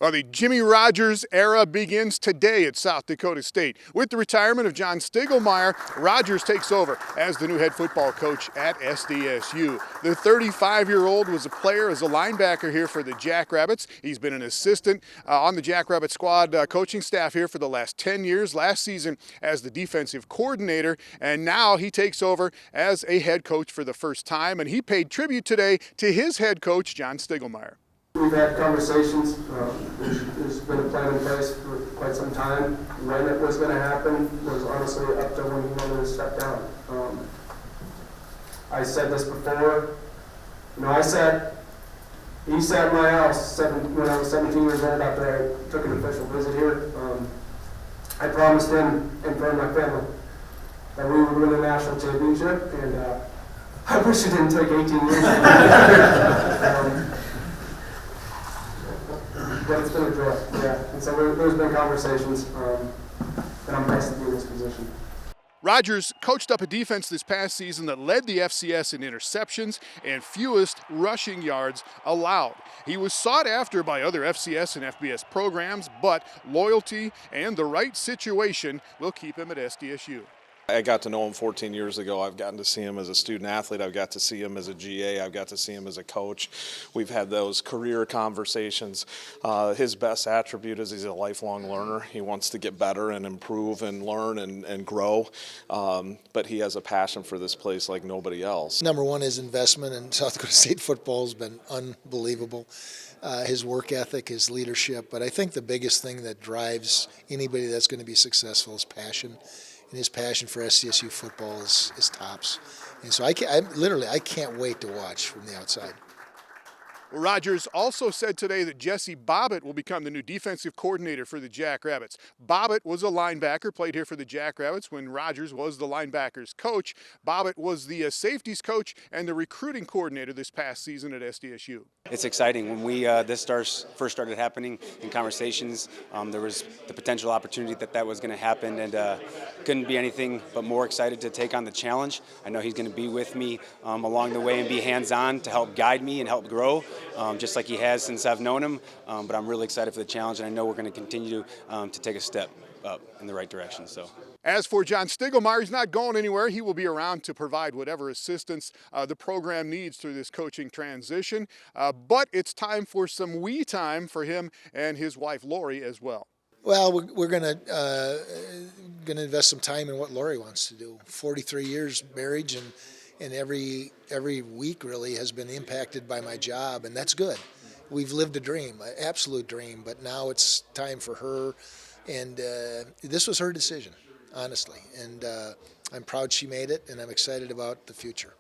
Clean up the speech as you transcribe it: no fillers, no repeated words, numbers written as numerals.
Well, the Jimmy Rogers era begins today at South Dakota State. With the retirement of John Stiegelmeier, Rogers takes over as the new head football coach at SDSU. The 35-year-old was a player as a linebacker here for the Jackrabbits. He's been an assistant on the Jackrabbit squad coaching staff here for the last 10 years, last season as the defensive coordinator, and now he takes over as a head coach for the first time, and he paid tribute today to his head coach, John Stiegelmeier. We've had conversations. There's been a plan in place for quite some time. When it was going to happen was honestly up to when he wanted to step down. I said this before. He sat in my house when I was 17 years old after I took an official visit here. I promised him and for my family that we would win a national championship, and I wish it didn't take 18 years. But it's been a joy, yeah. And so there's been conversations, and I'm blessed to be in this position. Rogers coached up a defense this past season that led the FCS in interceptions and fewest rushing yards allowed. He was sought after by other FCS and FBS programs, but loyalty and the right situation will keep him at SDSU. I got to know him 14 years ago. I've gotten to see him as a student athlete. I've got to see him as a GA. I've got to see him as a coach. We've had those career conversations. His best attribute is he's a lifelong learner. He wants to get better and improve and learn and grow. But he has a passion for this place like nobody else. Number one, his investment in South Dakota State football has been unbelievable. His work ethic, his leadership. But I think the biggest thing that drives anybody that's going to be successful is passion. And his passion for SDSU football is tops. And so I can't wait to watch from the outside. Rogers also said today that Jesse Bobbitt will become the new defensive coordinator for the Jackrabbits. Bobbitt was a linebacker, played here for the Jackrabbits when Rogers was the linebackers coach. Bobbitt was the safeties coach and the recruiting coordinator this past season at SDSU. It's exciting. When this first started happening in conversations, there was the potential opportunity that was going to happen, and couldn't be anything but more excited to take on the challenge. I know he's going to be with me along the way and be hands-on to help guide me and help grow. Just like he has since I've known him, but I'm really excited for the challenge, and I know we're going to continue to take a step up in the right direction. So, as for John Stiegelmeier, he's not going anywhere. He will be around to provide whatever assistance the program needs through this coaching transition. But it's time for some we time for him and his wife Lori as well. Well, we're gonna invest some time in what Lori wants to do. 43 years marriage, and every week really has been impacted by my job, and that's good. We've lived a dream, an absolute dream, but now it's time for her, and this was her decision, honestly, and I'm proud she made it, and I'm excited about the future.